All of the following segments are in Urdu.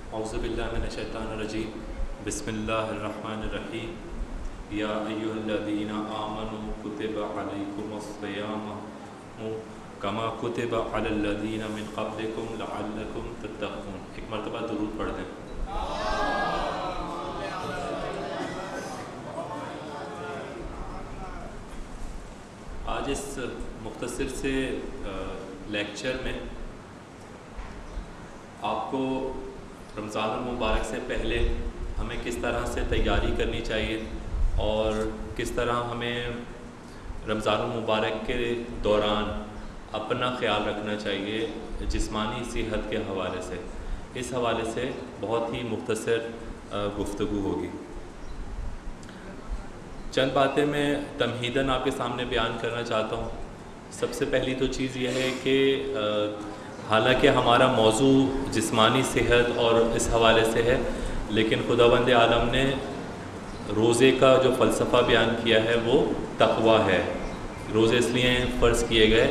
اعوذ باللہ من الشیطان الرجیم بسم اللہ الرحمن الرحیم یا ایھا الذین آمنوا کتب علیکم الصیام کما کتب علی الذین من قبلکم لعلکم تتقون۔ ایک مرتبہ درود پڑھ دیں۔ آج اس مختصر سے لیکچر میں آپ کو رمضان المبارک سے پہلے ہمیں کس طرح سے تیاری کرنی چاہیے اور کس طرح ہمیں رمضان المبارک کے دوران اپنا خیال رکھنا چاہیے جسمانی صحت کے حوالے سے، اس حوالے سے بہت ہی مختصر گفتگو ہوگی۔ چند باتیں میں تمہیداً آپ کے سامنے بیان کرنا چاہتا ہوں۔ سب سے پہلی تو چیز یہ ہے کہ حالانکہ ہمارا موضوع جسمانی صحت اور اس حوالے سے ہے، لیکن خداوند عالم نے روزے کا جو فلسفہ بیان کیا ہے وہ تقوی ہے۔ روزے اس لیے فرض کیے گئے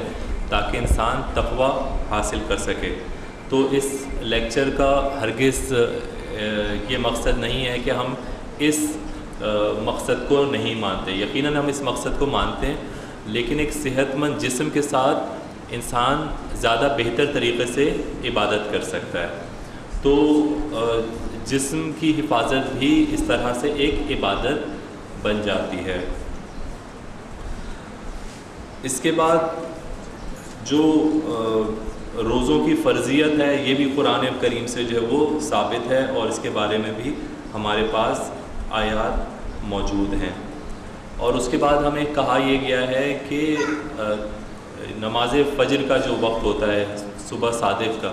تاکہ انسان تقوی حاصل کر سکے۔ تو اس لیکچر کا ہرگز یہ مقصد نہیں ہے کہ ہم اس مقصد کو نہیں مانتے، یقیناً ہم اس مقصد کو مانتے ہیں، لیکن ایک صحت مند جسم کے ساتھ انسان زیادہ بہتر طریقے سے عبادت کر سکتا ہے۔ تو جسم کی حفاظت بھی اس طرح سے ایک عبادت بن جاتی ہے۔ اس کے بعد جو روزوں کی فرضیت ہے یہ بھی قرآن کریم سے جو ہے وہ ثابت ہے، اور اس کے بارے میں بھی ہمارے پاس آیات موجود ہیں۔ اور اس کے بعد ہمیں کہا یہ گیا ہے کہ نماز فجر کا جو وقت ہوتا ہے صبح صادق کا،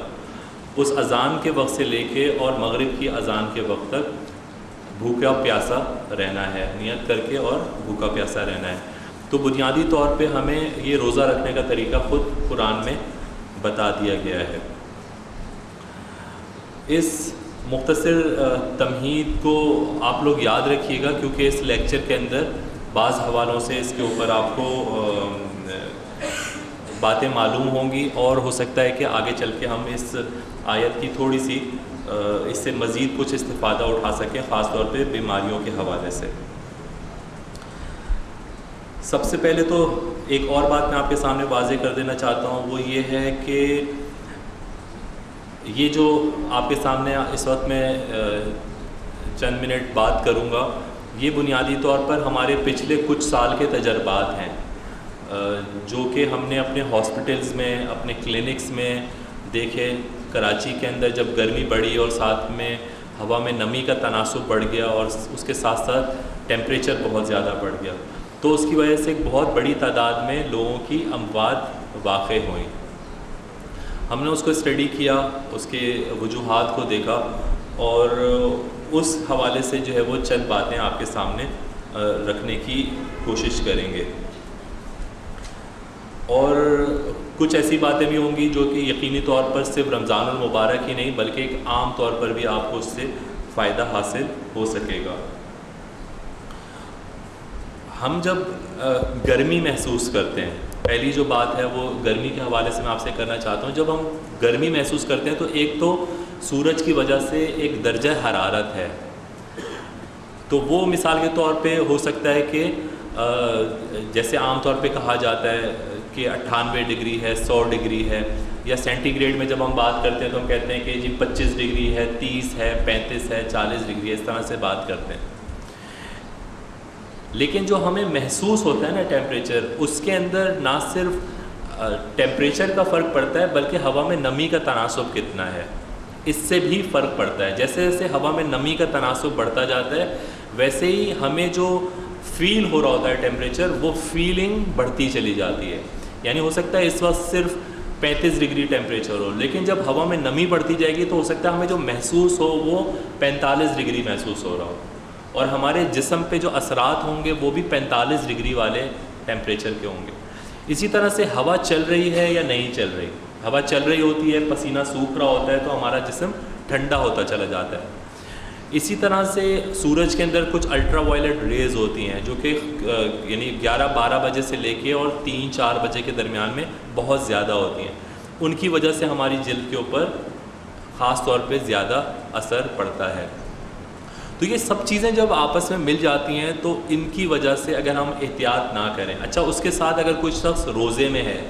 اس اذان کے وقت سے لے کے اور مغرب کی اذان کے وقت تک بھوکا پیاسا رہنا ہے، نیت کر کے اور بھوکا پیاسا رہنا ہے۔ تو بنیادی طور پہ ہمیں یہ روزہ رکھنے کا طریقہ خود قرآن میں بتا دیا گیا ہے۔ اس مختصر تمہید کو آپ لوگ یاد رکھیے گا، کیونکہ اس لیکچر کے اندر بعض حوالوں سے اس کے اوپر آپ کو باتیں معلوم ہوں گی، اور ہو سکتا ہے کہ آگے چل کے ہم اس آیت کی تھوڑی سی اس سے مزید کچھ استفادہ اٹھا سکیں، خاص طور پہ بیماریوں کے حوالے سے۔ سب سے پہلے تو ایک اور بات میں آپ کے سامنے واضح کر دینا چاہتا ہوں، وہ یہ ہے کہ یہ جو آپ کے سامنے اس وقت میں چند منٹ بات کروں گا، یہ بنیادی طور پر ہمارے پچھلے کچھ سال کے تجربات ہیں، جو کہ ہم نے اپنے ہاسپٹلز میں، اپنے کلینکس میں دیکھے۔ کراچی کے اندر جب گرمی بڑھی اور ساتھ میں ہوا میں نمی کا تناسب بڑھ گیا، اور اس کے ساتھ ساتھ ٹیمپریچر بہت زیادہ بڑھ گیا، تو اس کی وجہ سے ایک بہت بڑی تعداد میں لوگوں کی اموات واقع ہوئیں۔ ہم نے اس کو اسٹڈی کیا، اس کے وجوہات کو دیکھا، اور اس حوالے سے جو ہے وہ چند باتیں آپ کے سامنے رکھنے کی کوشش کریں گے، اور کچھ ایسی باتیں بھی ہوں گی جو کہ یقینی طور پر صرف رمضان المبارک ہی نہیں بلکہ ایک عام طور پر بھی آپ کو اس سے فائدہ حاصل ہو سکے گا۔ ہم جب گرمی محسوس کرتے ہیں، پہلی جو بات ہے وہ گرمی کے حوالے سے میں آپ سے کرنا چاہتا ہوں۔ جب ہم گرمی محسوس کرتے ہیں تو ایک تو سورج کی وجہ سے ایک درجہ حرارت ہے، تو وہ مثال کے طور پہ ہو سکتا ہے کہ جیسے عام طور پہ کہا جاتا ہے کہ 98 ڈگری ہے، 100 ڈگری ہے، یا سینٹی گریڈ میں جب ہم بات کرتے ہیں تو ہم کہتے ہیں کہ جی 25 ڈگری ہے، 30 ہے، 35 ہے، 40 ڈگری ہے، اس طرح سے بات کرتے ہیں۔ لیکن جو ہمیں محسوس ہوتا ہے نا ٹیمپریچر، اس کے اندر نہ صرف ٹیمپریچر کا فرق پڑتا ہے بلکہ ہوا میں نمی کا تناسب کتنا ہے، اس سے بھی فرق پڑتا ہے۔ جیسے جیسے ہوا میں نمی کا تناسب بڑھتا جاتا ہے، ویسے ہی ہمیں جو فیل ہو رہا ہوتا ہے ٹیمپریچر، وہ فیلنگ بڑھتی چلی جاتی ہے۔ یعنی ہو سکتا ہے اس وقت صرف 35 ڈگری ٹیمپریچر ہو، لیکن جب ہوا میں نمی بڑھتی جائے گی تو ہو سکتا ہے ہمیں جو محسوس ہو وہ 45 ڈگری محسوس ہو رہا ہو، اور ہمارے جسم پہ جو اثرات ہوں گے وہ بھی 45 ڈگری والے ٹیمپریچر کے ہوں گے۔ اسی طرح سے ہوا چل رہی ہے یا نہیں چل رہی، ہوا چل رہی ہوتی ہے، پسینہ سوکھ رہا ہوتا ہے تو ہمارا جسم ٹھنڈا ہوتا چلا جاتا ہے۔ اسی طرح سے سورج کے اندر کچھ الٹرا وائلٹ ریز ہوتی ہیں جو کہ یعنی 11-12 بجے سے لے کے اور 3-4 بجے کے درمیان میں بہت زیادہ ہوتی ہیں، ان کی وجہ سے ہماری جلد کے اوپر خاص طور پہ زیادہ اثر پڑتا ہے. تو یہ سب چیزیں جب آپس میں مل جاتی ہیں تو ان کی وجہ سے اگر ہم احتیاط نہ کریں. اچھا اس کے ساتھ اگر کوئی شخص روزے میں ہے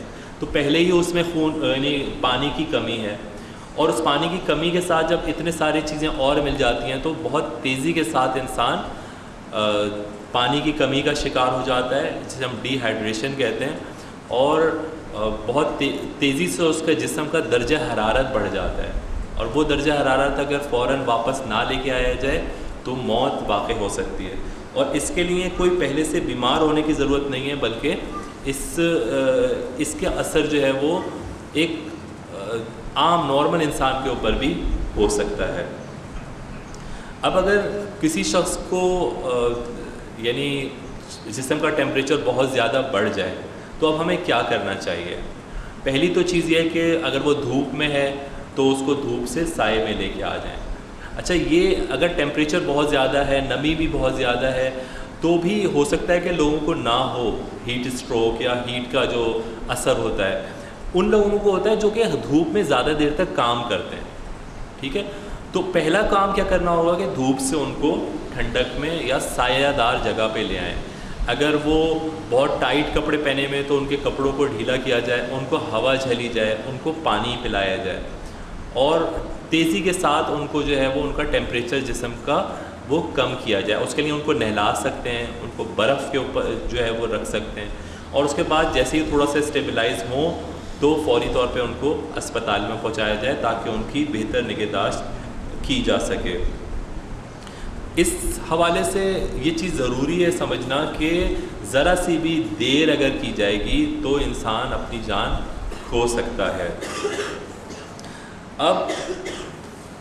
تو پہلے ہی اس میں خون یعنی پانی کی کمی ہے, اور اس پانی کی کمی کے ساتھ جب اتنے ساری چیزیں اور مل جاتی ہیں تو بہت تیزی کے ساتھ انسان پانی کی کمی کا شکار ہو جاتا ہے, جسے ہم ڈی ہائیڈریشن کہتے ہیں, اور بہت تیزی سے اس کے جسم کا درجہ حرارت بڑھ جاتا ہے, اور وہ درجہ حرارت اگر فوراً واپس نہ لے کے آیا جائے تو موت واقع ہو سکتی ہے. اور اس کے لیے کوئی پہلے سے بیمار ہونے کی ضرورت نہیں ہے, بلکہ اس کے اثر جو ہے وہ ایک عام نارمل انسان کے اوپر بھی ہو سکتا ہے. اب اگر کسی شخص کو یعنی جسم کا ٹیمپریچر بہت زیادہ بڑھ جائے تو اب ہمیں کیا کرنا چاہیے؟ پہلی تو چیز یہ ہے کہ اگر وہ دھوپ میں ہے تو اس کو دھوپ سے سائے میں لے کے آ جائیں. اچھا یہ اگر ٹیمپریچر بہت زیادہ ہے, نمی بھی بہت زیادہ ہے, تو بھی ہو سکتا ہے کہ لوگوں کو نہ ہو ہیٹ اسٹروک یا ہیٹ کا جو اثر ہوتا ہے, ان لوگوں کو ہوتا ہے جو کہ دھوپ میں زیادہ دیر تک کام کرتے ہیں. ٹھیک ہے, تو پہلا کام کیا کرنا ہوگا کہ دھوپ سے ان کو ٹھنڈک میں یا سایہ دار جگہ پہ لے آئیں. اگر وہ بہت ٹائٹ کپڑے پہنے ہوئے تو ان کے کپڑوں کو ڈھیلا کیا جائے, ان کو ہوا جھلی جائے, ان کو پانی پلایا جائے, اور تیزی کے ساتھ ان کو جو ہے وہ ان کا ٹیمپریچر جسم کا وہ کم کیا جائے. اس کے لیے ان کو نہلا سکتے ہیں, ان کو برف کے اوپر جو ہے وہ رکھ سکتے ہیں, اور اس کے بعد جیسے ہی تھوڑا سا اسٹیبلائز ہوں تو فوری طور پہ ان کو اسپتال میں پہنچایا جائے تاکہ ان کی بہتر نگہداشت کی جا سکے. اس حوالے سے یہ چیز ضروری ہے سمجھنا کہ ذرا سی بھی دیر اگر کی جائے گی تو انسان اپنی جان کھو سکتا ہے. اب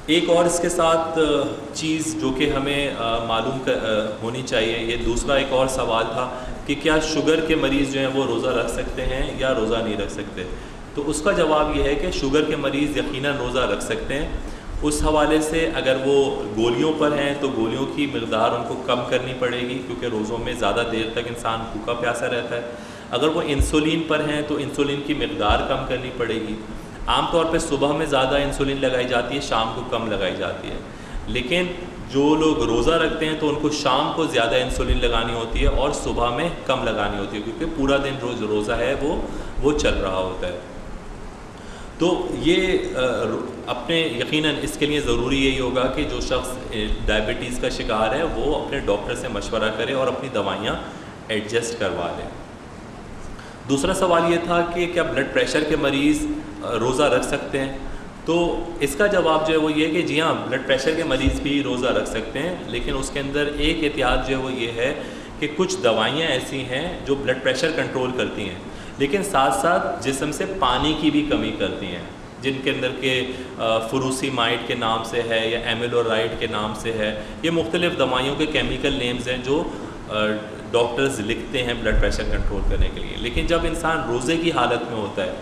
ایک اور اس کے ساتھ چیز جو کہ ہمیں معلوم ہونی چاہیے, یہ دوسرا ایک اور سوال تھا کہ کیا شوگر کے مریض جو ہیں وہ روزہ رکھ سکتے ہیں یا روزہ نہیں رکھ سکتے. تو اس کا جواب یہ ہے کہ شوگر کے مریض یقیناً روزہ رکھ سکتے ہیں. اس حوالے سے اگر وہ گولیوں پر ہیں تو گولیوں کی مقدار ان کو کم کرنی پڑے گی, کیونکہ روزوں میں زیادہ دیر تک انسان بھوکا پیاسا رہتا ہے. اگر وہ انسولین پر ہیں تو انسولین کی مقدار کم کرنی پڑے گی. عام طور پہ صبح میں زیادہ انسولین لگائی جاتی ہے, شام کو کم لگائی جاتی ہے, لیکن جو لوگ روزہ رکھتے ہیں تو ان کو شام کو زیادہ انسولین لگانی ہوتی ہے اور صبح میں کم لگانی ہوتی ہے, کیونکہ پورا دن روزہ ہے وہ چل رہا ہوتا ہے. تو یہ اپنے یقیناً اس کے لیے ضروری یہی ہوگا کہ جو شخص ڈائبٹیز کا شکار ہے وہ اپنے ڈاکٹر سے مشورہ کرے اور اپنی دوائیاں ایڈجسٹ کروا لے. دوسرا سوال یہ تھا کہ کیا بلڈ پریشر کے مریض روزہ رکھ سکتے ہیں. تو اس کا جواب جو ہے وہ یہ ہے کہ جی ہاں, بلڈ پریشر کے مریض بھی روزہ رکھ سکتے ہیں, لیکن اس کے اندر ایک احتیاط جو ہے وہ یہ ہے کہ کچھ دوائیاں ایسی ہیں جو بلڈ پریشر کنٹرول کرتی ہیں, لیکن ساتھ ساتھ جسم سے پانی کی بھی کمی کرتی ہیں, جن کے اندر کے فروسیمائڈ کے نام سے ہے یا ایمیلورائڈ کے نام سے ہے. یہ مختلف دوائیوں کے کیمیکل نیمز ہیں جو ڈاکٹرز لکھتے ہیں بلڈ پریشر کنٹرول کرنے کے لیے. لیکن جب انسان روزے کی حالت میں ہوتا ہے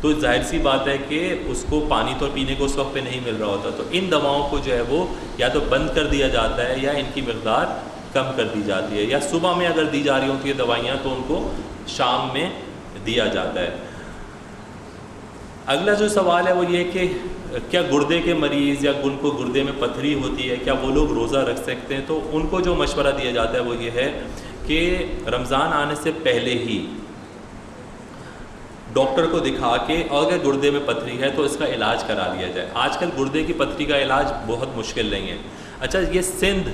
تو ظاہر سی بات ہے کہ اس کو پانی تو پینے کو اس وقت پہ نہیں مل رہا ہوتا, تو ان دواؤں کو جو ہے وہ یا تو بند کر دیا جاتا ہے یا ان کی مقدار کم کر دی جاتی ہے, یا صبح میں اگر دی جا رہی ہوتی ہے دوائیاں تو ان کو شام میں دیا جاتا ہے. اگلا جو سوال ہے وہ یہ کہ کیا گردے کے مریض یا ان کو گردے میں پتھری ہوتی ہے, کیا وہ لوگ روزہ رکھ سکتے ہیں. تو ان کو جو مشورہ دیا جاتا ہے وہ یہ ہے کہ رمضان آنے سے پہلے ہی ڈاکٹر کو دکھا کے, اور اگر گردے میں پتھری ہے تو اس کا علاج کرا لیا جائے. آج کل گردے کی پتھری کا علاج بہت مشکل نہیں ہے. اچھا یہ سندھ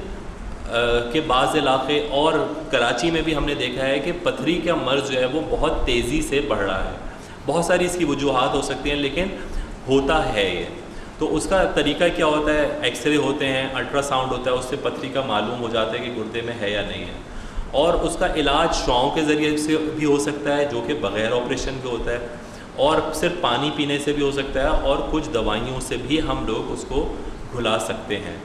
کے بعض علاقے اور کراچی میں بھی ہم نے دیکھا ہے کہ پتھری کا مرض جو ہے وہ بہت تیزی سے بڑھ رہا ہے. بہت ساری اس کی وجوہات ہو سکتی ہیں, لیکن ہوتا ہے یہ. تو اس کا طریقہ کیا ہوتا ہے, ایکس رے ہوتے ہیں, الٹرا ساؤنڈ ہوتا ہے, اس سے پتھری کا معلوم ہو جاتا ہے کہ گردے میں ہے یا نہیں ہے. اور اس کا علاج شعاؤں کے ذریعے سے بھی ہو سکتا ہے جو کہ بغیر آپریشن کے ہوتا ہے, اور صرف پانی پینے سے بھی ہو سکتا ہے, اور کچھ دوائیوں سے بھی ہم لوگ اس کو گھلا سکتے ہیں.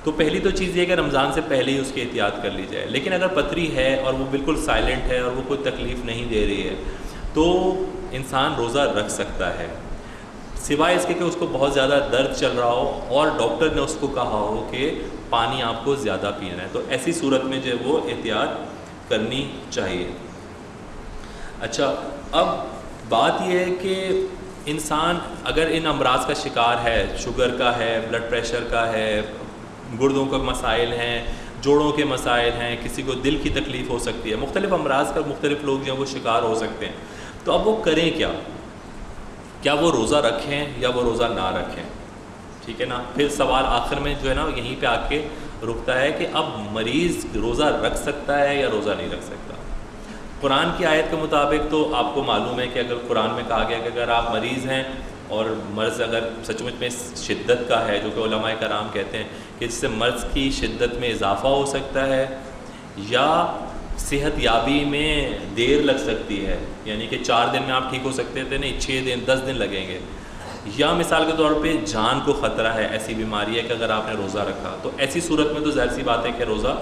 تو پہلی تو چیز یہ کہ رمضان سے پہلے ہی اس کی احتیاط کر لی جائے. لیکن اگر پتھری ہے اور وہ بالکل سائلنٹ ہے اور وہ کوئی تکلیف نہیں دے رہی ہے تو انسان روزہ رکھ سکتا ہے, سوائے اس کے کہ اس کو بہت زیادہ درد چل رہا ہو اور ڈاکٹر نے اس کو کہا ہو کہ پانی آپ کو زیادہ پینا ہے. تو ایسی صورت میں جو ہے وہ احتیاط کرنی چاہیے. اچھا اب بات یہ ہے کہ انسان اگر ان امراض کا شکار ہے، شوگر کا ہے، بلڈ پریشر کا ہے، گردوں کے مسائل ہیں، جوڑوں کے مسائل ہیں، کسی کو دل کی تکلیف ہو سکتی ہے، مختلف امراض کا مختلف لوگ جو ہیں وہ شکار ہو سکتے ہیں، تو اب وہ کریں کیا وہ روزہ رکھیں یا وہ روزہ نہ رکھیں؟ ٹھیک ہے نا. پھر سوال آخر میں جو ہے نا یہیں پہ آ کے رکتا ہے کہ اب مریض روزہ رکھ سکتا ہے یا روزہ نہیں رکھ سکتا. قرآن کی آیت کے مطابق تو آپ کو معلوم ہے کہ اگر قرآن میں کہا گیا کہ اگر آپ مریض ہیں اور مرض اگر سچ مچ میں شدت کا ہے، جو کہ علماء کرام کہتے ہیں کہ جس سے مرض کی شدت میں اضافہ ہو سکتا ہے یا صحت یابی میں دیر لگ سکتی ہے، یعنی کہ 4 دن میں آپ ٹھیک ہو سکتے تھے، نہیں 6 دن 10 دن لگیں گے، یا مثال کے طور پہ جان کو خطرہ ہے، ایسی بیماری ہے کہ اگر آپ نے روزہ رکھا تو ایسی صورت میں تو ظاہر سی بات ہے کہ روزہ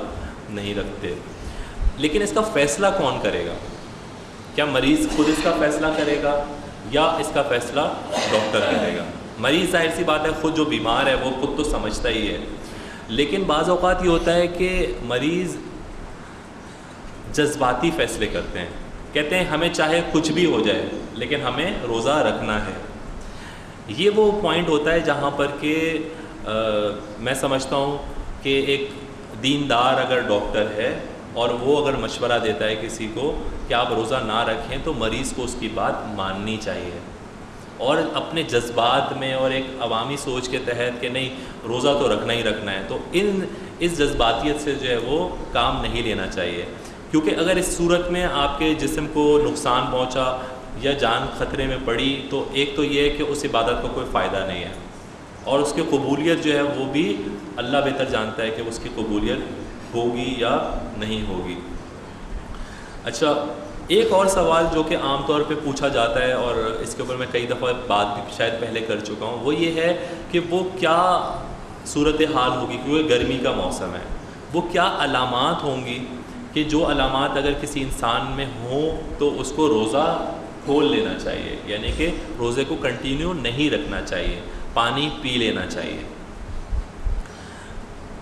نہیں رکھتے. لیکن اس کا فیصلہ کون کرے گا؟ کیا مریض خود اس کا فیصلہ کرے گا یا اس کا فیصلہ ڈاکٹر کرے گا؟ مریض ظاہر سی بات ہے خود جو بیمار ہے وہ خود تو سمجھتا ہی ہے، لیکن بعض اوقات یہ ہوتا ہے کہ مریض جذباتی فیصلے کرتے ہیں، کہتے ہیں ہمیں چاہے کچھ بھی ہو جائے لیکن ہمیں روزہ رکھنا ہے. یہ وہ پوائنٹ ہوتا ہے جہاں پر کہ میں سمجھتا ہوں کہ ایک دیندار اگر ڈاکٹر ہے اور وہ اگر مشورہ دیتا ہے کسی کو کہ آپ روزہ نہ رکھیں تو مریض کو اس کی بات ماننی چاہیے، اور اپنے جذبات میں اور ایک عوامی سوچ کے تحت کہ نہیں روزہ تو رکھنا ہی رکھنا ہے، تو اس جذباتیت سے جو ہے وہ کام نہیں لینا چاہیے. کیونکہ اگر اس صورت میں آپ کے جسم کو نقصان پہنچا یا جان خطرے میں پڑی تو ایک تو یہ ہے کہ اس عبادت کو کوئی فائدہ نہیں ہے، اور اس کی قبولیت جو ہے وہ بھی اللہ بہتر جانتا ہے کہ اس کی قبولیت ہوگی یا نہیں ہوگی. اچھا، ایک اور سوال جو کہ عام طور پہ پوچھا جاتا ہے اور اس کے اوپر میں کئی دفعہ بات بھی شاید پہلے کر چکا ہوں، وہ یہ ہے کہ وہ کیا صورتحال ہوگی، کیونکہ گرمی کا موسم ہے، وہ کیا علامات ہوں گی کہ جو علامات اگر کسی انسان میں ہوں تو اس کو روزہ کھول لینا چاہیے، یعنی کہ روزے کو کنٹینیو نہیں رکھنا چاہیے، پانی پی لینا چاہیے.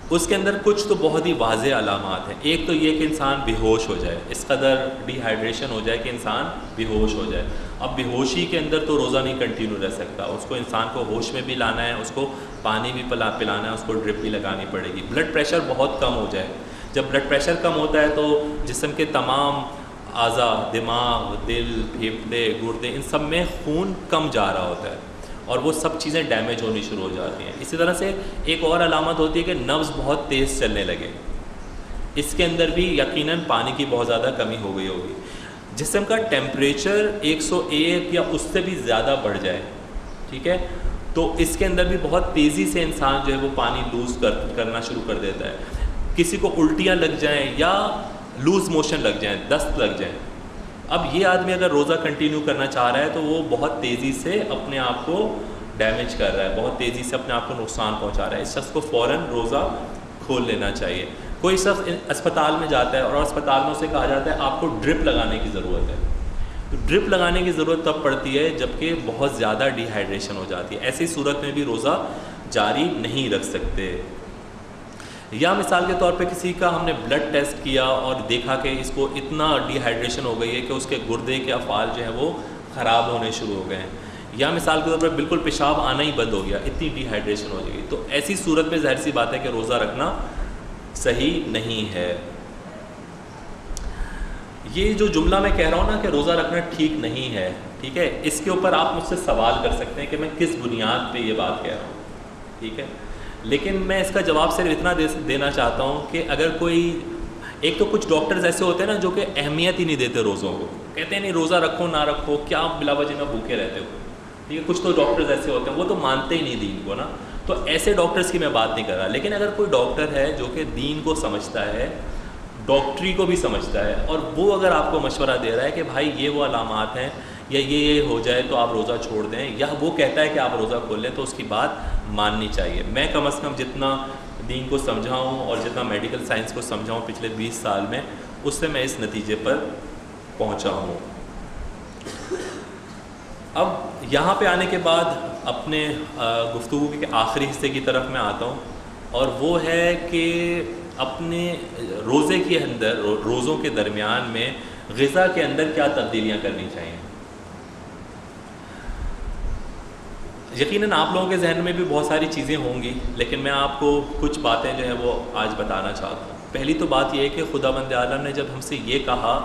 اس کے اندر کچھ تو بہت ہی واضح علامات ہیں. ایک تو یہ کہ انسان بے ہوش ہو جائے، اس قدر ڈی ہائیڈریشن ہو جائے کہ انسان بے ہوش ہو جائے. اب بے ہوشی کے اندر تو روزہ نہیں کنٹینیو رہ سکتا، اس کو انسان کو ہوش میں بھی لانا ہے، اس کو پانی بھی پلانا ہے، اس کو ڈرپ بھی لگانی پڑے گی. بلڈ پریشر بہت کم ہو جائے، جب بلڈ پریشر کم ہوتا ہے تو جسم کے تمام اعضاء، دماغ، دل، پھیپھڑے، گردے، ان سب میں خون کم جا رہا ہوتا ہے اور وہ سب چیزیں ڈیمیج ہونی شروع ہو جاتی ہیں. اسی طرح سے ایک اور علامت ہوتی ہے کہ نبض بہت تیز چلنے لگے، اس کے اندر بھی یقیناً پانی کی بہت زیادہ کمی ہو گئی ہوگی. جسم کا ٹیمپریچر 101 یا اس سے بھی زیادہ بڑھ جائے، ٹھیک ہے، تو اس کے اندر بھی بہت تیزی سے انسان جو ہے وہ پانی لوز کرنا شروع کر دیتا ہے. کسی کو الٹیاں لگ جائیں یا لوز موشن لگ جائیں، دست لگ جائیں. اب یہ آدمی اگر روزہ کنٹینیو کرنا چاہ رہا ہے تو وہ بہت تیزی سے اپنے آپ کو ڈیمیج کر رہا ہے، بہت تیزی سے اپنے آپ کو نقصان پہنچا رہا ہے. اس شخص کو فوراً روزہ کھول لینا چاہیے. کوئی شخص اسپتال میں جاتا ہے اور اسپتال میں اسے کہا جاتا ہے آپ کو ڈرپ لگانے کی ضرورت ہے. تو ڈرپ لگانے کی ضرورت تب پڑتی ہے جبکہ بہت زیادہ ڈی ہائیڈریشن ہو جاتی ہے. ایسی صورت میں بھی روزہ جاری نہیں رکھ سکتے. یا مثال کے طور پہ کسی کا ہم نے بلڈ ٹیسٹ کیا اور دیکھا کہ اس کو اتنا ڈی ہائیڈریشن ہو گئی ہے کہ اس کے گردے کے افعال جو ہیں وہ خراب ہونے شروع ہو گئے ہیں، یا مثال کے طور پر بالکل پیشاب آنا ہی بند ہو گیا، اتنی ڈی ہائیڈریشن ہو جائے گی، تو ایسی صورت میں ظاہر سی بات ہے کہ روزہ رکھنا صحیح نہیں ہے. یہ جو جملہ میں کہہ رہا ہوں نا کہ روزہ رکھنا ٹھیک نہیں ہے، ٹھیک ہے، اس کے اوپر آپ مجھ سے سوال کر سکتے ہیں کہ میں کس بنیاد پہ یہ بات کہہ رہا ہوں، ٹھیک ہے. لیکن میں اس کا جواب صرف اتنا دینا چاہتا ہوں کہ اگر کوئی، ایک تو کچھ ڈاکٹرز ایسے ہوتے ہیں نا جو کہ اہمیت ہی نہیں دیتے روزوں کو، کہتے ہیں نہیں روزہ رکھو نہ رکھو، کیا بلا وجہ میں بھوکے رہتے ہو، ٹھیک ہے. کچھ تو ڈاکٹرز ایسے ہوتے ہیں وہ تو مانتے ہی نہیں دین کو نا، تو ایسے ڈاکٹرز کی میں بات نہیں کر رہا. لیکن اگر کوئی ڈاکٹر ہے جو کہ دین کو سمجھتا ہے، ڈاکٹری کو بھی سمجھتا ہے، اور وہ اگر آپ کو مشورہ دے رہا ہے کہ بھائی یہ وہ علامات ہیں یا یہ ہو جائے تو آپ روزہ چھوڑ دیں، یا وہ کہتا ہے کہ آپ روزہ کھول لیں، تو اس کی بات ماننی چاہیے. میں کم از کم جتنا دین کو سمجھا ہوں اور جتنا میڈیکل سائنس کو سمجھا ہوں پچھلے 20 سال میں، اس سے میں اس نتیجے پر پہنچا ہوں. اب یہاں پہ آنے کے بعد اپنے گفتگو کے آخری حصے کی طرف میں آتا ہوں، اور وہ ہے کہ اپنے روزے کے اندر، روزوں کے درمیان میں غذا کے اندر کیا تبدیلیاں کرنی چاہیے. یقیناً آپ لوگوں کے ذہن میں بھی بہت ساری چیزیں ہوں گی، لیکن میں آپ کو کچھ باتیں جو ہیں وہ آج بتانا چاہتا ہوں۔ پہلی تو بات یہ ہے کہ خداوند عالم نے جب ہم سے یہ کہا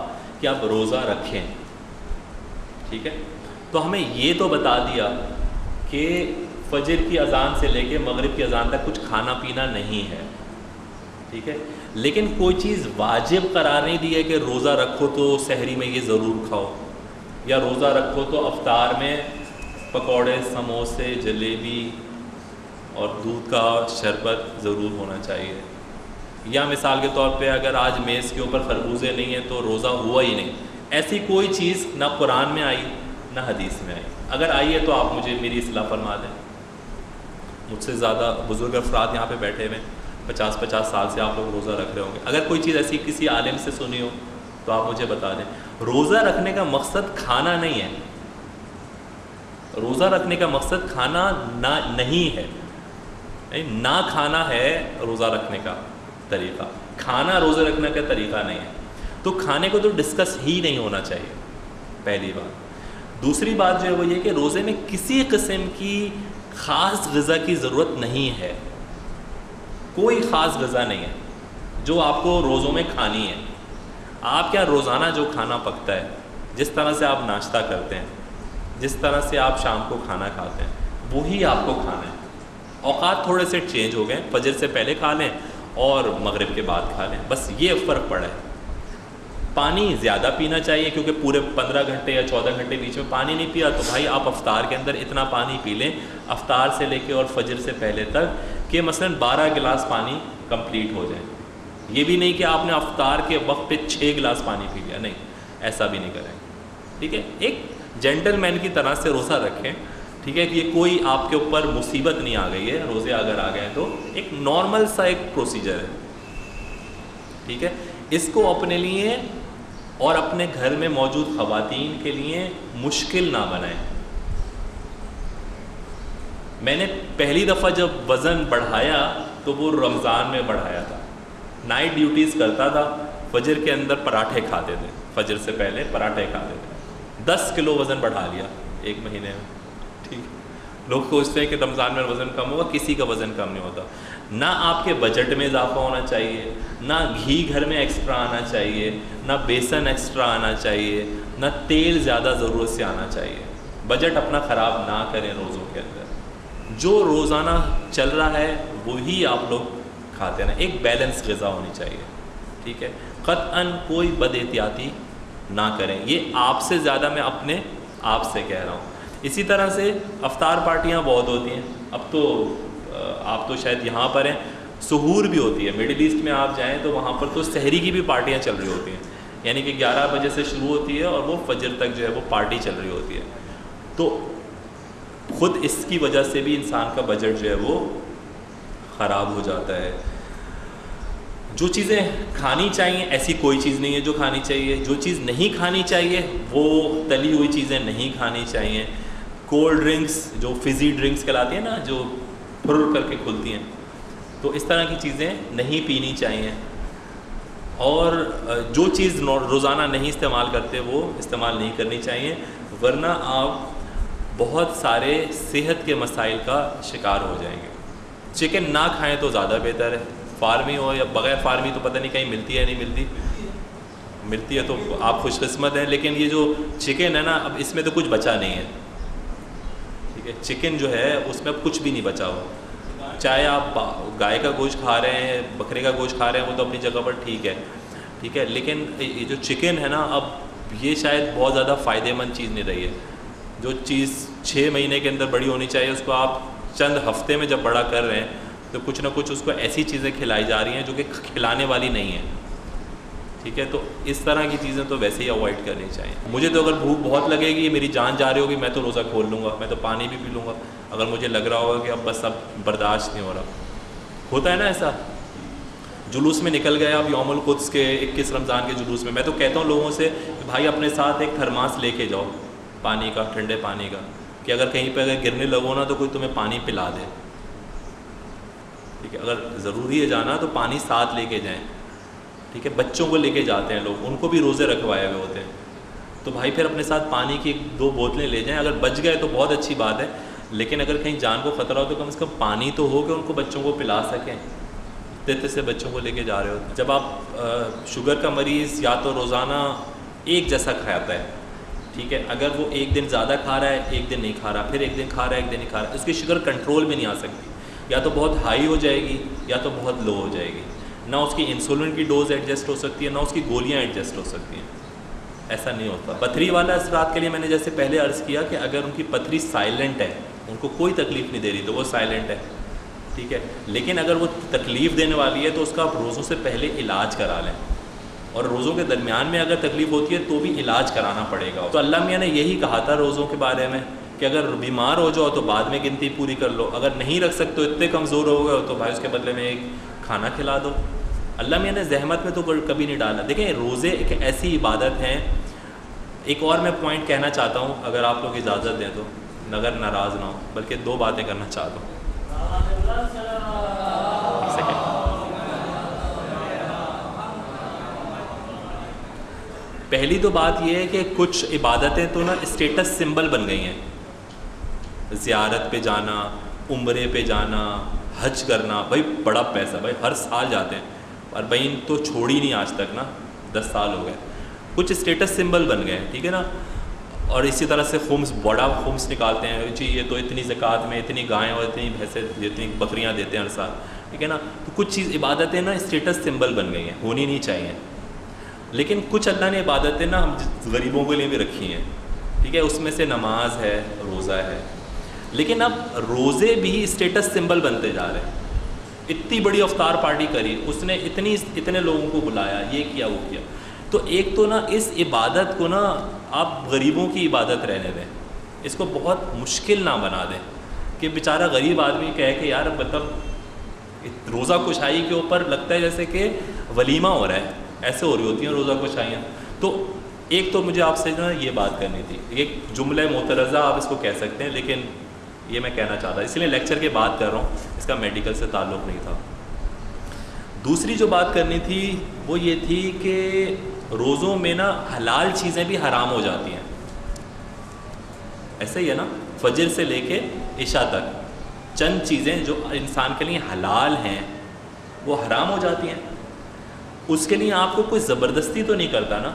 کہ آپ روزہ رکھیں، ٹھیک ہے، تو ہمیں یہ تو بتا دیا کہ فجر کی اذان سے لے کے مغرب کی اذان تک کچھ کھانا پینا نہیں ہے، ٹھیک ہے، لیکن کوئی چیز واجب قرار نہیں دی ہے کہ روزہ رکھو تو سحری میں یہ ضرور کھاؤ، یا روزہ رکھو تو افطار میں پکوڑے، سموسے، جلیبی اور دودھ کا شربت ضرور ہونا چاہیے، یا مثال کے طور پہ اگر آج میز کے اوپر خربوزے نہیں ہیں تو روزہ ہوا ہی نہیں۔ ایسی کوئی چیز نہ قرآن میں آئی نہ حدیث میں آئی۔ اگر آئی ہے تو آپ مجھے میری اصلاح فرما دیں۔ مجھ سے زیادہ بزرگ افراد یہاں پہ بیٹھے ہوئے، 50 سال سے آپ لوگ روزہ رکھ رہے ہوں گے، اگر کوئی چیز ایسی کسی عالم سے سنی ہو تو آپ مجھے بتا دیں۔ روزہ رکھنے کا مقصد کھانا نہیں ہے، روزہ رکھنے کا مقصد کھانا نہیں ہے، نہ کھانا ہے روزہ رکھنے کا طریقہ، کھانا روزہ رکھنے کا طریقہ نہیں ہے، تو کھانے کو تو ڈسکس ہی نہیں ہونا چاہیے، پہلی بات۔ دوسری بات جو ہے وہ یہ کہ روزے میں کسی قسم کی خاص غذا کی ضرورت نہیں ہے، کوئی خاص غذا نہیں ہے جو آپ کو روزوں میں کھانی ہے۔ آپ کیا روزانہ جو کھانا پکتا ہے، جس طرح سے آپ ناشتہ کرتے ہیں، جس طرح سے آپ شام کو کھانا کھاتے ہیں، وہی آپ کو کھانا ہے۔ اوقات تھوڑے سے چینج ہو گئے، فجر سے پہلے کھا لیں اور مغرب کے بعد کھا لیں، بس یہ فرق پڑا ہے۔ پانی زیادہ پینا چاہیے کیونکہ پورے 15 گھنٹے یا 14 گھنٹے بیچ میں پانی نہیں پیا تو بھائی آپ افطار کے اندر اتنا پانی پی لیں، افطار سے لے کے اور فجر سے پہلے تک، کہ مثلا 12 گلاس پانی کمپلیٹ ہو جائے۔ یہ بھی نہیں کہ آپ نے افطار کے وقت پہ 6 گلاس پانی پی لیا، نہیں، ایسا بھی نہیں کریں، ٹھیک ہے۔ ایک جینٹل مین کی طرح سے روزہ رکھیں، ٹھیک ہے، کہ یہ کوئی آپ کے اوپر مصیبت نہیں آ گئی ہے، روزے اگر آ گئے تو ایک نارمل سا ایک پروسیجر ہے، ٹھیک ہے۔ اس کو اپنے لیے اور اپنے گھر میں موجود خواتین کے لیے مشکل نہ بنائیں۔ میں نے پہلی دفعہ جب وزن بڑھایا تو وہ رمضان میں بڑھایا تھا، نائٹ ڈیوٹیز کرتا تھا، فجر کے اندر پراٹھے کھاتے تھے، فجر سے پہلے پراٹھے کھاتے تھے، 10 کلو وزن بڑھا لیا ایک مہینے میں، ٹھیک۔ لوگ سوچتے ہیں کہ رمضان میں وزن کم ہوگا، کسی کا وزن کم نہیں ہوتا۔ نہ آپ کے بجٹ میں اضافہ ہونا چاہیے، نہ گھی گھر میں ایکسٹرا آنا چاہیے، نہ بیسن ایکسٹرا آنا چاہیے، نہ تیل زیادہ ضرورت سے آنا چاہیے۔ بجٹ اپنا خراب نہ کریں روزوں کے اندر، جو روزانہ چل رہا ہے وہی آپ لوگ کھاتے ہیں، ایک بیلنس غذا ہونی چاہیے، ٹھیک ہے۔ قطعاً کوئی بد احتیاطی نہ کریں، یہ آپ سے زیادہ میں اپنے آپ سے کہہ رہا ہوں۔ اسی طرح سے افطار پارٹیاں بہت ہوتی ہیں، اب تو آپ تو شاید یہاں پر ہیں، سحور بھی ہوتی ہے، مڈل ایسٹ میں آپ جائیں تو وہاں پر تو سحری کی بھی پارٹیاں چل رہی ہوتی ہیں، یعنی کہ 11 بجے سے شروع ہوتی ہے اور وہ فجر تک جو ہے وہ پارٹی چل رہی ہوتی ہے، تو خود اس کی وجہ سے بھی انسان کا بجٹ جو ہے وہ خراب ہو جاتا ہے۔ جو چیزیں کھانی چاہیے ایسی کوئی چیز نہیں ہے جو کھانی چاہیے، جو چیز نہیں کھانی چاہیے وہ تلی ہوئی چیزیں نہیں کھانی چاہیے، کولڈ ڈرنکس جو فزی ڈرنکس کہلاتی ہیں نا، جو پھر کر کے کھلتی ہیں، تو اس طرح کی چیزیں نہیں پینی چاہیے، اور جو چیز روزانہ نہیں استعمال کرتے وہ استعمال نہیں کرنی چاہیے، ورنہ آپ بہت سارے صحت کے مسائل کا شکار ہو جائیں گے۔ چکن نہ کھائیں تو زیادہ بہتر ہے، فارمی ہو یا بغیر فارمی تو پتہ نہیں کہیں ملتی ہے نہیں ملتی، ملتی ہے تو آپ خوش قسمت ہیں، لیکن یہ جو چکن ہے نا، اب اس میں تو کچھ بچا نہیں ہے، ٹھیک ہے، چکن جو ہے اس میں اب کچھ بھی نہیں بچا ہو، چاہے آپ گائے کا گوشت کھا رہے ہیں، بکرے کا گوشت کھا رہے ہیں، وہ تو اپنی جگہ پر ٹھیک ہے، لیکن یہ جو چکن ہے نا، اب یہ شاید بہت زیادہ فائدہ مند چیز نہیں رہی ہے۔ جو چیز 6 مہینے کے اندر بڑی ہونی چاہیے، اس کو آپ چند ہفتے میں جب بڑا کر رہے ہیں تو کچھ نہ کچھ اس کو ایسی چیزیں کھلائی جا رہی ہیں جو کہ کھلانے والی نہیں ہیں، ٹھیک ہے، تو اس طرح کی چیزیں تو ویسے ہی اوائڈ کرنی چاہیے۔ مجھے تو اگر بھوک بہت لگے گی، میری جان جا رہی ہوگی، میں تو روزہ کھول لوں گا، میں تو پانی بھی پی لوں گا، اگر مجھے لگ رہا ہوگا کہ اب بس اب برداشت نہیں ہو رہا۔ ہوتا ہے نا ایسا، جلوس میں نکل گئے آپ یوم القدس کے 21 رمضان کے جلوس میں، میں تو کہتا ہوں لوگوں سے کہ بھائی اپنے ساتھ ایک تھرماس لے کے جاؤ پانی کا، ٹھنڈے پانی کا، کہ اگر کہیں پہ اگر گرنے لگو نا تو کوئی تمہیں پانی پلا دے، ٹھیک ہے، اگر ضروری ہے جانا تو پانی ساتھ لے کے جائیں، ٹھیک ہے۔ بچوں کو لے کے جاتے ہیں لوگ، ان کو بھی روزے رکھوائے ہوئے ہوتے ہیں، تو بھائی پھر اپنے ساتھ پانی کی 2 بوتلیں لے جائیں، اگر بچ گئے تو بہت اچھی بات ہے، لیکن اگر کہیں جان کو خطرہ ہو تو کم از کم پانی تو ہو کہ ان کو بچوں کو پلا سکیں. اتنے سے بچوں کو لے کے جا رہے ہو. جب آپ شوگر کا مریض یا تو روزانہ ایک جیسا کھاتا ہے, ٹھیک ہے, اگر وہ ایک دن زیادہ کھا رہا ہے, ایک دن نہیں کھا رہا, پھر ایک دن کھا رہا ہے, ایک دن نہیں کھا رہا, اس کی شوگر کنٹرول میں نہیں آ سکتی, یا تو بہت ہائی ہو جائے گی یا تو بہت لو ہو جائے گی. نہ اس کی انسولن کی ڈوز ایڈجسٹ ہو سکتی ہے, نہ اس کی گولیاں ایڈجسٹ ہو سکتی ہیں. ایسا نہیں ہوتا. پتھری والا اثرات کے لیے میں نے جیسے پہلے عرض کیا کہ اگر ان کی پتھری سائلنٹ ہے, ان کو کوئی تکلیف نہیں دے رہی, تو وہ سائلنٹ ہے, ٹھیک ہے. لیکن اگر وہ تکلیف دینے والی ہے تو اس کا آپ روزوں سے پہلے علاج کرا لیں, اور روزوں کے درمیان میں اگر تکلیف ہوتی ہے تو بھی علاج کرانا پڑے گا. تو اللہ میاں نے یہی کہا تھا روزوں کے بارے میں کہ اگر بیمار ہو جاؤ تو بعد میں گنتی پوری کر لو, اگر نہیں رکھ سکتے ہو, اتنے کمزور ہو گئے ہو, تو بھائی اس کے بدلے میں ایک کھانا کھلا دو. اللہ میاں نے زحمت میں تو کبھی نہیں ڈالا. دیکھیں روزے ایک ایسی عبادت ہیں. ایک اور میں پوائنٹ کہنا چاہتا ہوں, اگر آپ لوگ اجازت دیں تو, اگر ناراض نہ ہو, بلکہ 2 باتیں کرنا چاہتا ہوں. پہلی تو بات یہ ہے کہ کچھ عبادتیں تو نا اسٹیٹس سمبل بن گئی ہیں. زیارت پہ جانا, عمرے پہ جانا, حج کرنا, بھائی بڑا پیسہ, بھائی ہر سال جاتے ہیں, اور بھائی تو چھوڑی نہیں آج تک نا, 10 سال ہو گئے. کچھ اسٹیٹس سمبل بن گئے, ٹھیک ہے نا. اور اسی طرح سے خمس, بڑا خمس نکالتے ہیں, جی یہ تو اتنی زکوٰۃ میں اتنی گائیں اور اتنی بھینسیں, اتنی بکریاں دیتے ہیں ہر سال, ٹھیک ہے نا. تو کچھ چیز عبادتیں نا اسٹیٹس سمبل بن گئی ہیں, ہونی نہیں چاہیے. لیکن کچھ اللہ نے عبادتیں نا ہم غریبوں کے لیے بھی رکھی ہیں, ٹھیک ہے. اس میں سے نماز ہے, روزہ ہے. لیکن اب روزے بھی اسٹیٹس سمبل بنتے جا رہے ہیں. اتنی بڑی افطار پارٹی کری, اس نے اتنے لوگوں کو بلایا, یہ کیا وہ کیا. تو ایک تو نا اس عبادت کو نا آپ غریبوں کی عبادت رہنے دیں, اس کو بہت مشکل نہ بنا دیں کہ بیچارہ غریب آدمی کہے کہ یار مطلب روزہ کشائی کے اوپر لگتا ہے جیسے کہ ولیمہ ہو رہا ہے. ایسے ہو رہی ہوتی ہیں روزہ کشائیاں. تو ایک تو مجھے آپ سے نا یہ بات کرنی تھی, ایک جملہ معترضہ آپ اس کو کہہ سکتے ہیں, لیکن یہ میں کہنا چاہتا, اس لیے لیکچر کے بعد کر رہا ہوں, اس کا میڈیکل سے تعلق نہیں تھا. دوسری جو بات کرنی تھی وہ یہ تھی کہ روزوں میں نا حلال چیزیں بھی حرام ہو جاتی ہیں. ایسے ہی ہے نا, فجر سے لے کے عشاء تک چند چیزیں جو انسان کے لیے حلال ہیں وہ حرام ہو جاتی ہیں. اس کے لیے آپ کو کوئی زبردستی تو نہیں کرتا نا.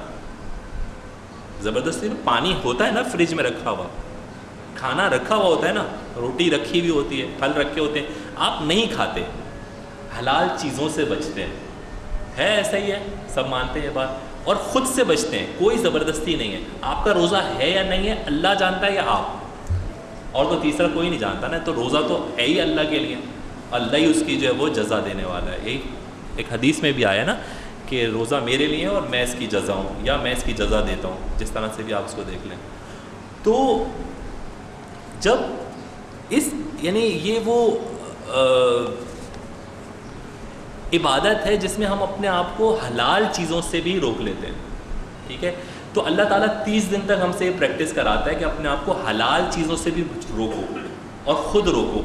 زبردستی پانی ہوتا ہے نا فریج میں رکھا ہوا, کھانا رکھا ہوا ہوتا ہے نا, روٹی رکھی ہوئی ہوتی ہے, پھل رکھے ہوتے ہیں, آپ نہیں کھاتے, حلال چیزوں سے بچتے ہیں. ہے ایسا ہی ہے, سب مانتے ہیں یہ بات, اور خود سے بچتے ہیں, کوئی زبردستی نہیں ہے. آپ کا روزہ ہے یا نہیں ہے اللہ جانتا ہے یا آپ, اور تو تیسرا کوئی نہیں جانتا نا. تو روزہ تو ہے ہی اللہ کے لیے, اللہ ہی اس کی جو ہے وہ جزا دینے والا ہے. یہی ایک حدیث میں بھی آیا نا کہ روزہ میرے لیے اور میں اس کی جزا ہوں, یا میں اس کی جزا دیتا ہوں, جس طرح سے بھی آپ اس کو دیکھ لیں. تو جب اس یعنی یہ وہ عبادت ہے جس میں ہم اپنے آپ کو حلال چیزوں سے بھی روک لیتے ہیں, ٹھیک ہے. تو اللہ تعالیٰ 30 دن تک ہم سے یہ پریکٹس کراتا ہے کہ اپنے آپ کو حلال چیزوں سے بھی روکو اور خود روکو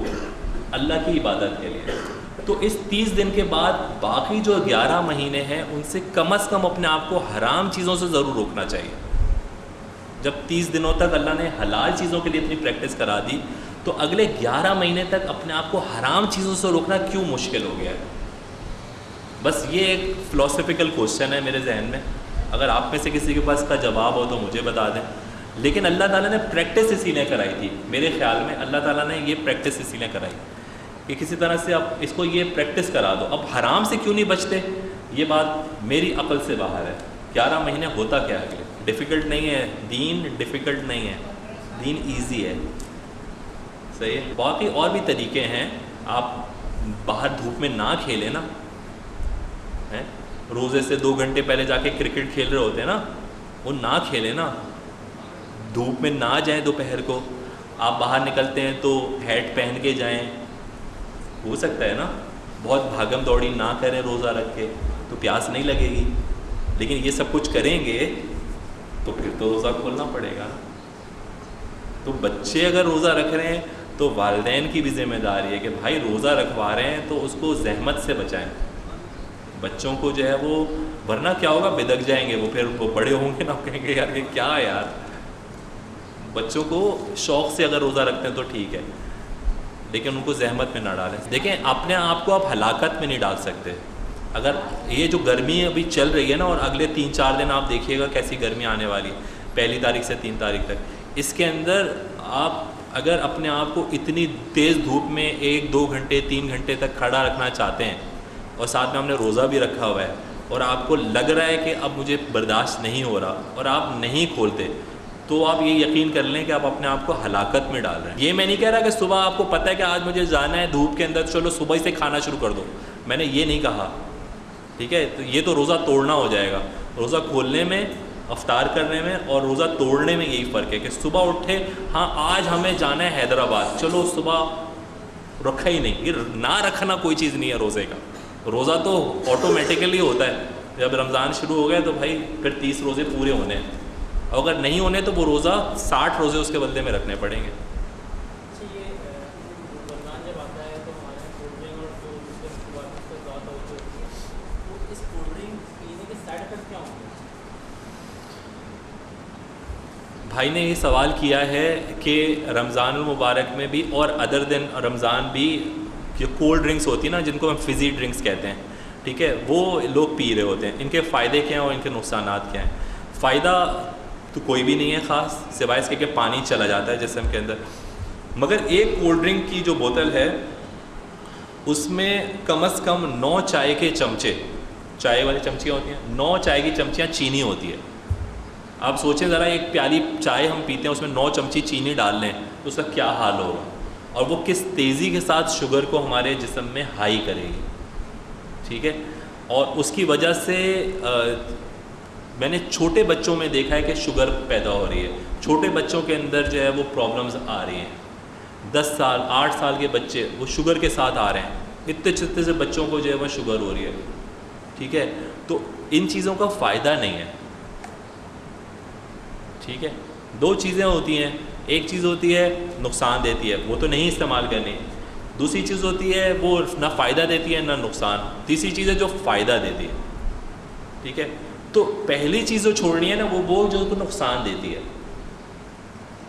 اللہ کی عبادت کے لیے. تو اس 30 دن کے بعد باقی جو 11 مہینے ہیں ان سے کم از کم اپنے آپ کو حرام چیزوں سے ضرور روکنا چاہیے. جب 30 دنوں تک اللہ نے حلال چیزوں کے لیے اتنی پریکٹس کرا دی, تو اگلے 11 مہینے تک اپنے آپ کو حرام چیزوں سے روکنا کیوں مشکل ہو گیا ہے؟ بس یہ ایک فلاسفیکل کوشچن ہے میرے ذہن میں. اگر آپ میں سے کسی کے پاس اس کا جواب ہو تو مجھے بتا دیں. لیکن اللہ تعالیٰ نے پریکٹس اسی لیے کرائی تھی, میرے خیال میں اللہ تعالیٰ نے یہ پریکٹس اسی لیے کرائی کہ کسی طرح سے اب اس کو یہ پریکٹس کرا دو. اب حرام سے کیوں نہیں بچتے, یہ بات میری عقل سے باہر ہے. 11 مہینے ہوتا کیا ہے, ڈیفیکلٹ نہیں ہے دین, ڈیفیکلٹ نہیں ہے دین, ایزی ہے, صحیح ہے. باقی اور بھی طریقے ہیں, آپ باہر دھوپ میں نہ کھیلیں نا, روزے سے 2 گھنٹے پہلے جا کے کرکٹ کھیل رہے ہوتے ہیں نا, وہ نہ کھیلیں نا. دھوپ میں نہ جائیں دوپہر کو, آپ باہر نکلتے ہیں تو ہیٹ پہن کے جائیں, ہو سکتا ہے نا. بہت بھاگم دوڑی نہ کریں روزہ رکھ کے, تو پیاس نہیں لگے گی. لیکن یہ سب کچھ کریں گے تو پھر تو روزہ کھولنا پڑے گا. تو بچے اگر روزہ رکھ رہے ہیں تو والدین کی بھی ذمہ داری ہے کہ بھائی روزہ رکھوا رہے ہیں تو اس کو زحمت سے بچائیں. بچوں کو جو ہے وہ, ورنہ کیا ہوگا, بدک جائیں گے وہ, پھر وہ بڑے ہوں گے نا, کہیں گے یار یہ کیا ہے یار, بچوں کو شوق سے اگر روزہ رکھتے ہیں تو ٹھیک ہے، لیکن ان کو زحمت میں نہ ڈالیں. دیکھیں اپنے آپ کو آپ ہلاکت میں نہیں ڈال سکتے. اگر یہ جو گرمی ابھی چل رہی ہے نا، اور اگلے 3-4 دن آپ دیکھیے گا کیسی گرمی آنے والی ہے 1 تاریخ سے 3 تاریخ تک. اس کے اندر آپ اگر اپنے آپ کو اتنی تیز دھوپ میں 1-2 گھنٹے 3 گھنٹے تک کھڑا رکھنا چاہتے ہیں، اور ساتھ میں ہم نے روزہ بھی رکھا ہوا ہے، اور آپ کو لگ رہا ہے کہ اب مجھے برداشت نہیں ہو رہا، اور آپ نہیں کھولتے، تو آپ یہ یقین کر لیں کہ آپ اپنے آپ کو ہلاکت میں ڈال رہے ہیں. یہ میں نہیں کہہ رہا کہ صبح آپ کو پتہ ہے کہ آج مجھے جانا ہے دھوپ کے اندر، چلو صبح ہی سے کھانا شروع کر دو، میں نے یہ نہیں کہا. ٹھیک ہے، تو یہ تو روزہ توڑنا ہو جائے گا. روزہ کھولنے میں، افطار کرنے میں اور روزہ توڑنے میں یہی فرق ہے کہ صبح اٹھے ہاں آج ہمیں جانا ہے حیدرآباد، چلو صبح رکھا ہی نہیں. یہ نہ رکھنا کوئی چیز نہیں ہے روزے کا. روزہ تو آٹومیٹیکلی ہوتا ہے. جب رمضان شروع ہو گئے تو بھائی پھر 30 روزے پورے ہونے ہیں، اور اگر نہیں ہونے تو وہ روزہ 60 روزے اس کے بدلے میں رکھنے پڑیں گے. بھائی نے یہ سوال کیا ہے کہ رمضان المبارک میں بھی اور ادر دن رمضان بھی جو کولڈ ڈرنکس ہوتی ہیں نا، جن کو ہم فزی ڈرنکس کہتے ہیں، ٹھیک ہے، وہ لوگ پی رہے ہوتے ہیں. ان کے فائدے کیا ہیں اور ان کے نقصانات کیا ہیں؟ فائدہ تو کوئی بھی نہیں ہے خاص، سوائے اس کے کہ پانی چلا جاتا ہے جسم کے اندر. مگر ایک کولڈ ڈرنک کی جو بوتل ہے اس میں کم از کم 9 چائے کے چمچے، چائے والی چمچیاں ہوتی ہیں، 9 چائے کی چمچیاں چینی ہوتی ہے. آپ سوچیں ذرا، ایک پیالی چائے ہم پیتے ہیں اس میں 9 چمچی چینی ڈال لیں تو اس کا کیا حال ہوگا، اور وہ کس تیزی کے ساتھ شوگر کو ہمارے جسم میں ہائی کرے گی. ٹھیک ہے، اور اس کی وجہ سے میں نے چھوٹے بچوں میں دیکھا ہے کہ شوگر پیدا ہو رہی ہے. چھوٹے بچوں کے اندر جو ہے وہ پرابلمز آ رہی ہیں. 10 سال 8 سال کے بچے وہ شوگر کے ساتھ آ رہے ہیں. اتنے چھتے سے بچوں کو جو ہے وہ شوگر ہو رہی ہے. ٹھیک ہے، تو ان چیزوں کا فائدہ نہیں ہے. ٹھیک ہے، 2 چیزیں ہوتی ہیں، ایک چیز ہوتی ہے نقصان دیتی ہے، وہ تو نہیں استعمال کرنی. دوسری چیز ہوتی ہے وہ نہ فائدہ دیتی ہے نہ نقصان. تیسری چیز ہے جو فائدہ دیتی ہے. ٹھیک ہے، تو پہلی چیز جو چھوڑنی ہے نا وہ جو نقصان دیتی ہے،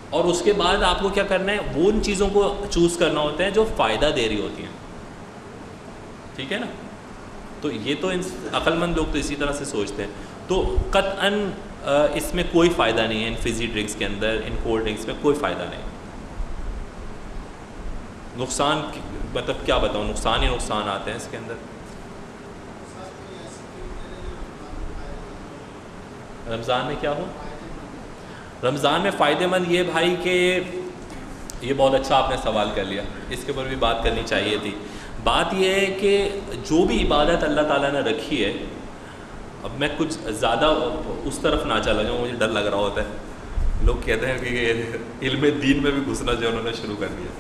اور اس کے بعد آپ کو کیا کرنا ہے، وہ ان چیزوں کو چوز کرنا ہوتا ہے جو فائدہ دے رہی ہوتی ہیں. ٹھیک ہے نا، تو یہ تو عقل مند لوگ تو اسی طرح سے سوچتے ہیں. تو قطعاً اس میں کوئی فائدہ نہیں ہے، ان فزی ڈرنکس کے اندر، ان کولڈ ڈرنکس میں کوئی فائدہ نہیں. نقصان مطلب کیا بتاؤں، نقصان ہی نقصان آتے ہیں اس کے اندر. رمضان میں کیا ہو، رمضان میں فائدہ مند یہ بھائی کہ یہ بہت اچھا آپ نے سوال کر لیا، اس کے اوپر بھی بات کرنی چاہیے تھی. بات یہ ہے کہ جو بھی عبادت اللہ تعالیٰ نے رکھی ہے، اب میں کچھ زیادہ اس طرف نہ چلا جاؤں، مجھے ڈر لگ رہا ہوتا ہے. لوگ کہتے ہیں کہ علم دین میں بھی گھسنا جو انہوں نے شروع کر دیا.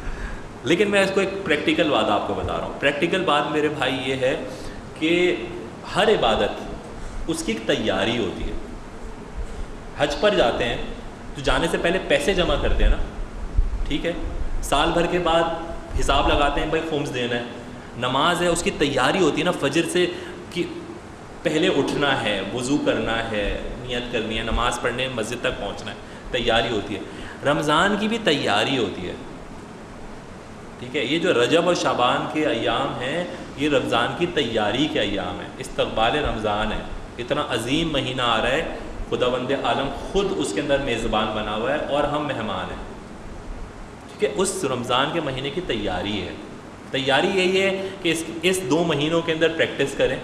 لیکن میں اس کو ایک پریکٹیکل بات آپ کو بتا رہا ہوں. پریکٹیکل بات میرے بھائی یہ ہے کہ ہر عبادت اس کی ایک تیاری ہوتی ہے. حج پر جاتے ہیں تو جانے سے پہلے پیسے جمع کرتے ہیں نا، ٹھیک ہے، سال بھر کے بعد حساب لگاتے ہیں بھائی خمس دینا ہے. نماز ہے، اس کی تیاری ہوتی ہے نا، فجر سے کہ پہلے اٹھنا ہے، وضو کرنا ہے، نیت کرنی ہے، نماز پڑھنے مسجد تک پہنچنا ہے، تیاری ہوتی ہے. رمضان کی بھی تیاری ہوتی ہے. ٹھیک ہے، یہ جو رجب اور شعبان کے ایام ہیں یہ رمضان کی تیاری کے ایام ہیں. استقبال رمضان ہے، اتنا عظیم مہینہ آ رہا ہے، خداوند عالم خود اس کے اندر میزبان بنا ہوا ہے اور ہم مہمان ہیں. ٹھیک ہے، اس رمضان کے مہینے کی تیاری ہے. تیاری یہی ہے کہ اس 2 مہینوں کے اندر پریکٹس کریں،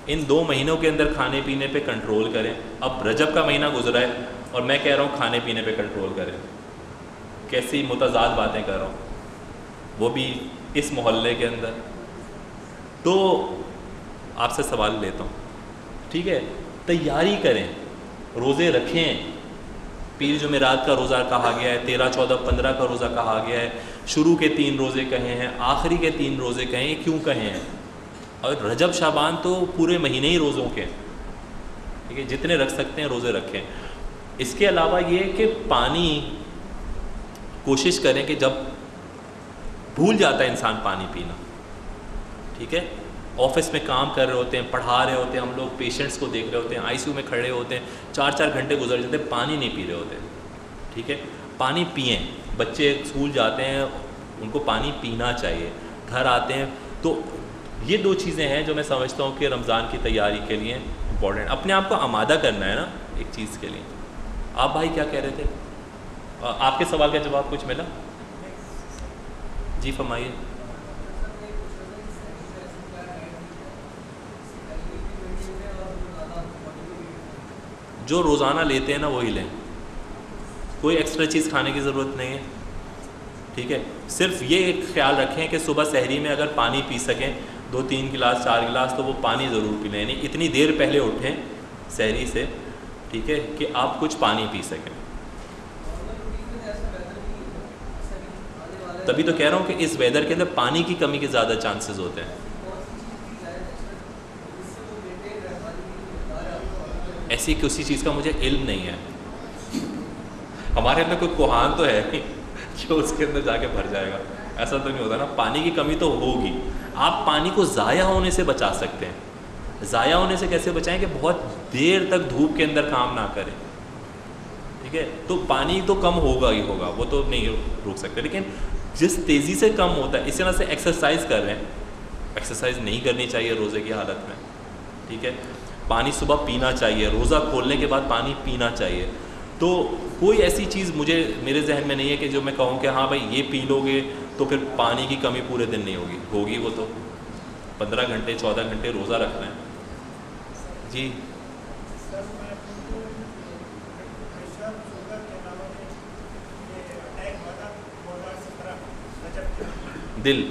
ان 2 مہینوں کے اندر کھانے پینے پہ کنٹرول کریں. اب رجب کا مہینہ گزرا ہے اور میں کہہ رہا ہوں کھانے پینے پہ کنٹرول کریں. کیسی متضاد باتیں کر رہا ہوں، وہ بھی اس محلے کے اندر. تو آپ سے سوال لیتا ہوں، ٹھیک ہے، تیاری کریں، روزے رکھیں. پیر جمعرات کا روزہ کہا گیا ہے، 13، 14، 15 کا روزہ کہا گیا ہے. شروع کے 3 روزے کہے ہیں، آخری کے 3 روزے کہیں، یہ کیوں کہے ہیں؟ اور رجب شعبان تو پورے مہینے ہی روزوں کے، ٹھیک ہے، جتنے رکھ سکتے ہیں روزے رکھیں. اس کے علاوہ یہ کہ پانی کوشش کریں کہ جب بھول جاتا ہے انسان پانی پینا، ٹھیک ہے، آفس میں کام کر رہے ہوتے ہیں، پڑھا رہے ہوتے ہیں، ہم لوگ پیشنٹس کو دیکھ رہے ہوتے ہیں، آئی سی یو میں کھڑے ہوتے ہیں، 4 گھنٹے گزر جاتے ہیں، پانی نہیں پی رہے ہوتے. ٹھیک ہے، پانی پئیں. بچے اسکول جاتے ہیں ان کو پانی پینا چاہیے, گھر آتے ہیں. تو یہ دو چیزیں ہیں جو میں سمجھتا ہوں کہ رمضان کی تیاری کے لیے امپورٹنٹ. اپنے آپ کو آمادہ کرنا ہے نا ایک چیز کے لیے. آپ بھائی کیا کہہ رہے تھے؟ آپ کے سوال کا جواب کچھ ملا؟ جی فرمائیے. جو روزانہ لیتے ہیں نا وہی لیں, کوئی ایکسٹرا چیز کھانے کی ضرورت نہیں ہے. ٹھیک ہے, صرف یہ ایک خیال رکھیں کہ صبح سحری میں اگر پانی پی سکیں 2-3 گلاس 4 گلاس تو وہ پانی ضرور پی لیں. یعنی اتنی دیر پہلے اٹھیں سحری سے, ٹھیک ہے, کہ آپ کچھ پانی پی سکیں. تبھی تو کہہ رہا ہوں کہ اس ویدر کے اندر پانی کی کمی کے زیادہ چانسز ہوتے ہیں. ایسی کسی چیز کا مجھے علم نہیں ہے. ہمارے اندر کوئی کوہان تو ہے نہیں جو اس کے اندر جا کے بھر جائے گا, ایسا تو نہیں ہوتا نا. پانی کی کمی تو ہوگی. آپ پانی کو ضائع ہونے سے بچا سکتے ہیں. ضائع ہونے سے کیسے بچائیں کہ بہت دیر تک دھوپ کے اندر کام نہ کریں. ٹھیک ہے, تو پانی تو کم ہوگا ہی ہوگا, وہ تو نہیں روک سکتے. لیکن جس تیزی سے کم ہوتا ہے, اس طرح سے ایکسرسائز کر رہے ہیں, ایکسرسائز نہیں کرنی چاہیے روزے کی حالت میں. ٹھیک ہے, پانی صبح پینا چاہیے, روزہ کھولنے کے بعد پانی پینا چاہیے. تو کوئی ایسی چیز میرے ذہن میں نہیں ہے کہ جو میں کہوں کہ ہاں بھائی یہ پی لو گے تو پھر پانی کی کمی پورے دن نہیں ہوگی. وہ تو 15 گھنٹے 14 گھنٹے روزہ رکھنا ہے. جی دل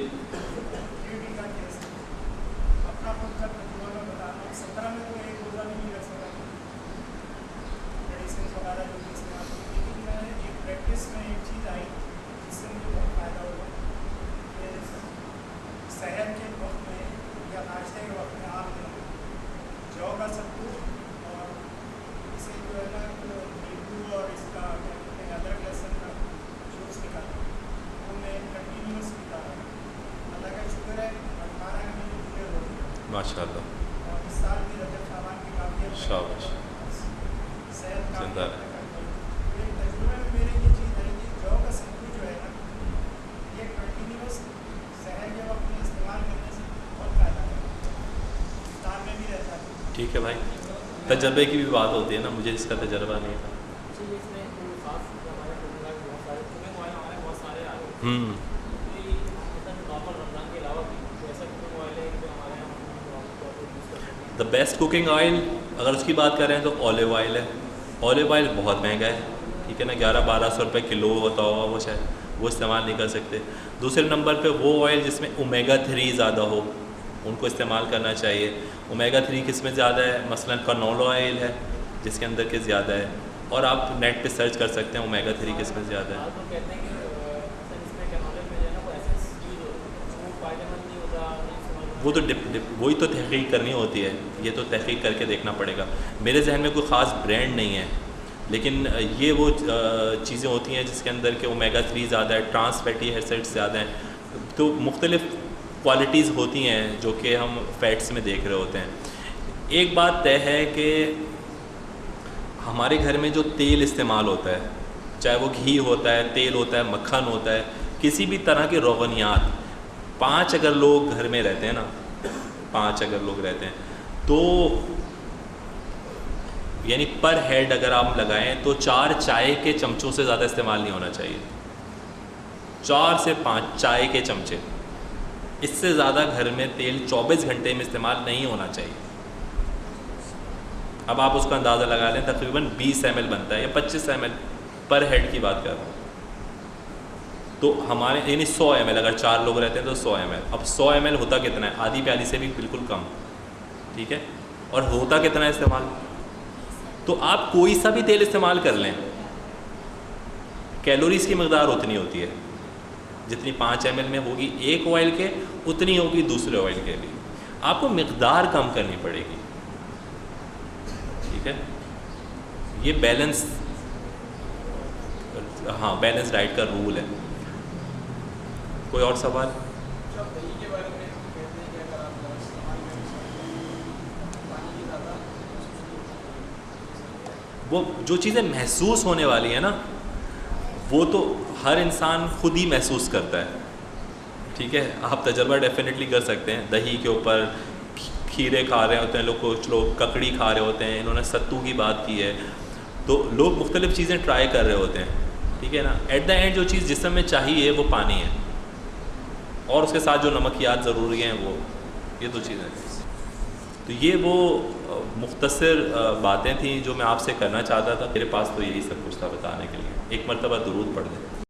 ماشاء اللہ شاباش زندہ رہے. ٹھیک ہے بھائی, تجربے کی بھی بات ہوتی ہے نا, مجھے اس کا تجربہ نہیں تھا. دا بیسٹ کوکنگ آئل اگر اس کی بات کریں تو اولیو آئل ہے. اولیو آئل بہت مہنگا ہے, ٹھیک ہے نا, 1100-1200 روپے کلو ہوتا ہوگا وہ, شاید وہ استعمال نہیں کر سکتے. دوسرے نمبر پہ وہ آئل جس میں اومیگا 3 زیادہ ہو, ان کو استعمال کرنا چاہیے. اومیگا 3 کس میں زیادہ ہے؟ مثلا کنولو آئل ہے جس کے اندر کے زیادہ ہے, اور آپ نیٹ پہ سرچ کر سکتے ہیں اومیگا 3 کس میں زیادہ ہے. وہ تو وہی تو تحقیق کرنی ہوتی ہے, یہ تو تحقیق کر کے دیکھنا پڑے گا. میرے ذہن میں کوئی خاص برانڈ نہیں ہے, لیکن یہ وہ چیزیں ہوتی ہیں جس کے اندر کہ اومیگا 3 زیادہ ہے, ٹرانس فیٹی ایسڈز زیادہ ہیں. تو مختلف کوالٹیز ہوتی ہیں جو کہ ہم فیٹس میں دیکھ رہے ہوتے ہیں. ایک بات طے ہے کہ ہمارے گھر میں جو تیل استعمال ہوتا ہے, چاہے وہ گھی ہوتا ہے, تیل ہوتا ہے, مکھن ہوتا ہے, کسی بھی طرح کے روغنیات, 5 اگر لوگ گھر میں رہتے ہیں نا, 5 اگر لوگ رہتے ہیں تو یعنی پر ہیڈ اگر آپ لگائیں تو 4 چائے کے چمچوں سے زیادہ استعمال نہیں ہونا چاہیے. 4 سے 5 چائے کے چمچے, اس سے زیادہ گھر میں تیل 24 گھنٹے میں استعمال نہیں ہونا چاہیے. اب آپ اس کا اندازہ لگا لیں, تقریباً 20 ml بنتا ہے یا 25 ml پر ہیڈ کی بات کر رہا ہوں. تو ہمارے یعنی 100 ml اگر 4 لوگ رہتے ہیں تو 100 ml. اب 100 ml ہوتا کتنا ہے؟ آدھی پیالی سے بھی بالکل کم, ٹھیک ہے, اور ہوتا کتنا ہے استعمال؟ تو آپ کوئی سا بھی تیل استعمال کر لیں, کیلوریز کی مقدار اتنی ہوتی ہے جتنی 5 ml میں ہوگی ایک آئل کے, اتنی ہوگی دوسرے آئل کے بھی. آپ کو مقدار کم کرنی پڑے گی, ٹھیک ہے. یہ بیلنس, ہاں بیلنس ڈائٹ کا رول ہے. کوئی اور سوال؟ وہ جو چیزیں محسوس ہونے والی ہیں نا وہ تو ہر انسان خود ہی محسوس کرتا ہے. ٹھیک ہے, آپ تجربہ ڈیفینیٹلی کر سکتے ہیں. دہی کے اوپر کھیرے کھا رہے ہوتے ہیں لوگ, کچھ لوگ ککڑی کھا رہے ہوتے ہیں, انہوں نے ستو کی بات کی ہے, تو لوگ مختلف چیزیں ٹرائی کر رہے ہوتے ہیں. ٹھیک ہے نا, ایٹ دا اینڈ جو چیز جسم میں چاہیے وہ پانی ہے, اور اس کے ساتھ جو نمکیات ضروری ہیں وہ یہ دو چیزیں. تو یہ وہ مختصر باتیں تھیں جو میں آپ سے کرنا چاہتا تھا. میرے پاس تو یہی سب کچھ تھا بتانے کے لیے. ایک مرتبہ درود پڑھ دیں.